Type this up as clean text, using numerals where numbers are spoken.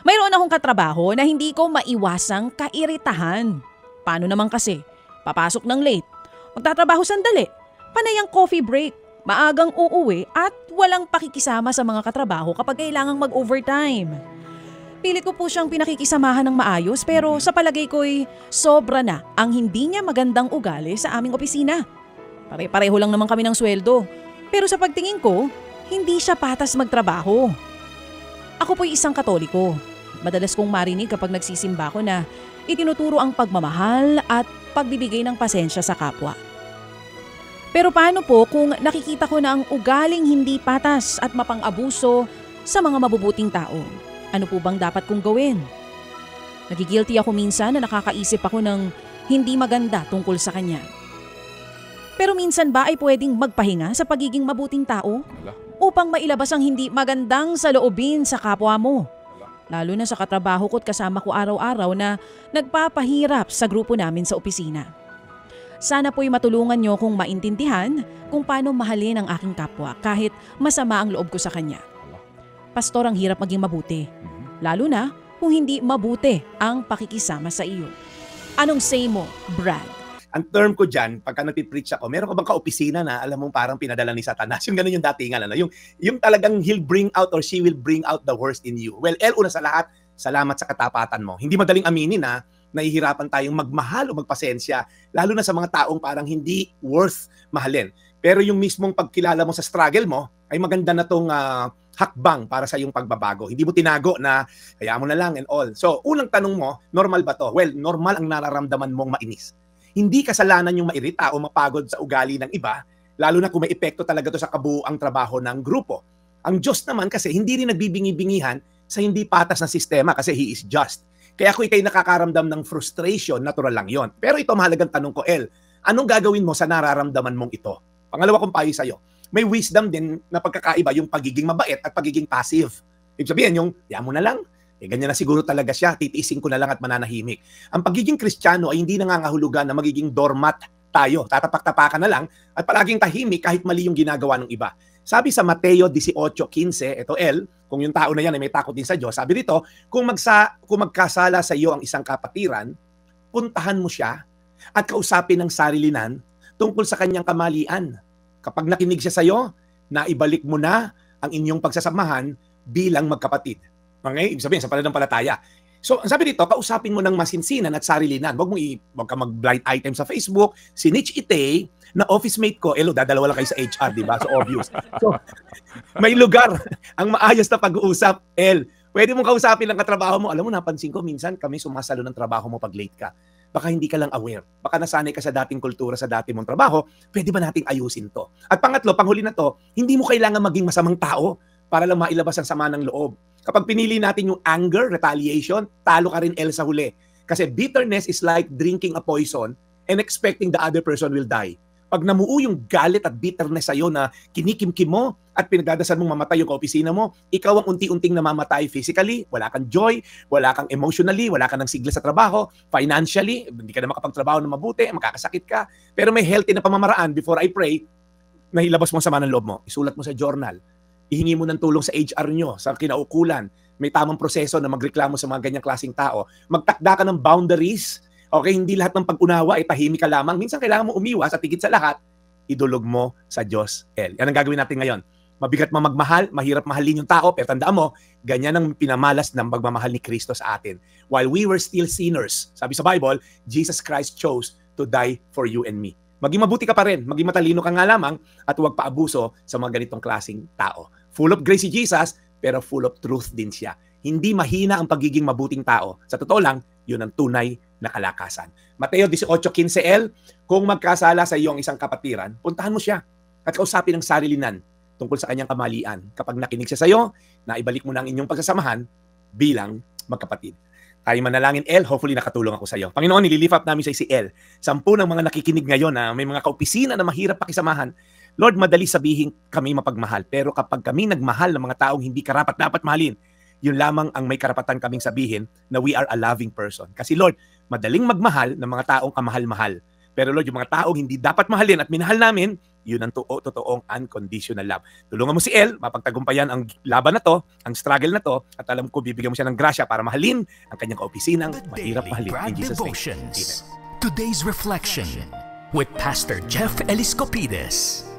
Mayroon akong katrabaho na hindi ko maiwasang kairitahan. Paano naman kasi? Papasok ng late, magtatrabaho sandali, panay ang coffee break, maagang uuwi at walang pakikisama sa mga katrabaho kapag kailangang mag-overtime. Pilit ko po siyang pinakikisamahan ng maayos pero sa palagay ko'y sobra na ang hindi niya magandang ugali sa aming opisina. Pare-pareho lang naman kami ng sweldo pero sa pagtingin ko, hindi siya patas magtrabaho. Ako po'y isang Katoliko. Madalas kong marinig kapag nagsisimba ko na itinuturo ang pagmamahal at pagbibigay ng pasensya sa kapwa. Pero paano po kung nakikita ko na ang ugaling hindi patas at mapang-abuso sa mga mabubuting tao? Ano po bang dapat kong gawin? Nagigilty ako minsan na nakakaisip ako ng hindi maganda tungkol sa kanya. Pero minsan ba ay pwedeng magpahinga sa pagiging mabuting tao? Upang mailabas ang hindi magandang saloobin sa kapwa mo. Lalo na sa katrabaho ko't kasama ko araw-araw na nagpapahirap sa grupo namin sa opisina. Sana po'y matulungan niyo kung maintindihan kung paano mahalin ang aking kapwa kahit masama ang loob ko sa kanya. Pastor, ang hirap maging mabuti. Lalo na kung hindi mabuti ang pakikisama sa iyo. Anong say mo, Brad? Ang term ko dyan, pagka nagpipreach ako, meron ka bang kaopisina na alam mong parang pinadala ni Satanas? Yung gano'n yung datingan, ano? Yung talagang he'll bring out or she will bring out the worst in you. Well, una sa lahat, salamat sa katapatan mo. Hindi madaling aminin na nahihirapan tayong magmahal o magpasensya, lalo na sa mga taong parang hindi worth mahalin. Pero yung mismong pagkilala mo sa struggle mo, ay maganda na tong hakbang para sa iyong pagbabago. Hindi mo tinago na kaya mo na lang and all. So, unang tanong mo, normal ba to? Well, normal ang nararamdaman mong mainis. Hindi kasalanan yung mairita o mapagod sa ugali ng iba, lalo na kung may epekto talaga to sa kabuuang trabaho ng grupo. Ang Diyos naman kasi hindi rin nagbibingi-bingihan sa hindi patas na sistema kasi He is just. Kaya kung ikay nakakaramdam ng frustration, natural lang yon. Pero ito mahalagang tanong ko, El, anong gagawin mo sa nararamdaman mong ito? Pangalawa kong payo sa'yo, may wisdom din na pagkakaiba yung pagiging mabait at pagiging passive. Ibig sabihin yung, mo na lang. Ganyan na siguro talaga siya, titiisin ko na lang at mananahimik. Ang pagiging Kristiyano ay hindi nangangahulugan na magiging doormat tayo. Tatapak-tapakan na lang at palaging tahimik kahit mali yung ginagawa ng iba. Sabi sa Mateo 18:15, ito El, kung yung tao na yan ay may takot din sa Diyos, sabi dito, kung magkasala sa iyo ang isang kapatiran, puntahan mo siya at kausapin ng sarilinan tungkol sa kanyang kamalian. Kapag nakinig siya sa iyo, naibalik mo na ang inyong pagsasamahan bilang magkapatid. Okay? Ibig sabihin, sa pananampalataya. So, ang sabi dito, kausapin mo ng masinsinan at sarilinan. Huwag ka mag-blind item sa Facebook. Si Nitch Itay, na office mate ko, dadalawa lang kayo sa HR, di ba? So, obvious. So, may lugar ang maayos na pag-uusap. Pwede mong kausapin ng katrabaho mo. Alam mo, napansin ko, minsan kami sumasalo ng trabaho mo pag late ka. Baka hindi ka lang aware. Baka nasanay ka sa dating kultura, sa dati mong trabaho. Pwede ba nating ayusin to? At pangatlo, panghuli na to, hindi mo kailangan maging masamang tao para lang mailabas ang sama ng loob. Kapag pinili natin yung anger, retaliation, talo ka rin sa huli. Kasi bitterness is like drinking a poison and expecting the other person will die. Pag namuo yung galit at bitterness sa'yo na kinikimkim mo at pinagdadasal mong mamatay yung kaopisina mo, ikaw ang unti-unting namamatay physically, wala kang joy, wala kang emotionally, wala kang ng sigla sa trabaho, financially, hindi ka na makapagtrabaho na mabuti, makakasakit ka. Pero may healthy na pamamaraan before I pray, na hilabas mo ang sama ng loob mo. Isulat mo sa journal. Ihingi mo ng tulong sa HR nyo, sa kinaukulan. May tamang proseso na magreklamo sa mga ganyang klaseng tao. Magtakda ka ng boundaries. Okay, hindi lahat ng pag-unawa ay tahimik ka lamang. Minsan kailangan mo umiwas at higit sa lahat, idulog mo sa Diyos. Yan ang gagawin natin ngayon. Mabigat magmahal, mahirap mahalin yung tao, pero tandaan mo, ganyan ang pinamalas ng pagmamahal ni Kristo sa atin. While we were still sinners, sabi sa Bible, Jesus Christ chose to die for you and me. Maging mabuti ka pa rin, maging matalino ka nga lamang, at huwag paabuso sa mga ganitong klaseng tao. Full of grace si Jesus, pero full of truth din siya. Hindi mahina ang pagiging mabuting tao. Sa totoo lang, yun ang tunay na kalakasan. Mateo 18:15, kung magkasala sa iyo ang isang kapatiran, puntahan mo siya at kausapin ng sarilinan tungkol sa kanyang kamalian. Kapag nakinig siya sa iyo, naibalik mo na ang inyong pagsasamahan bilang magkapatid. Tayo manalangin, hopefully nakatulong ako sa iyo. Panginoon, nililift up namin sa si El. 10 ng mga nakikinig ngayon na may mga kaopisina na mahirap pakisamahan. Lord, madali sabihin kami mapagmahal. Pero kapag kami nagmahal ng mga taong hindi karapat-dapat mahalin, yun lamang ang may karapatan kaming sabihin na we are a loving person. Kasi Lord, madaling magmahal ng mga taong kamahal-mahal. Pero Lord, yung mga taong hindi dapat mahalin at minahal namin, Yun ang totoong unconditional love. Tulungan mo si El, mapagtagumpayan ang laban na to, ang struggle na to, at alam ko bibigyan mo siya ng grasya para mahalin ang kanyang kaopisinang mahirap mahalin. In Jesus' name. Amen. Today's Reflection with Pastor Jeff Eliscopides.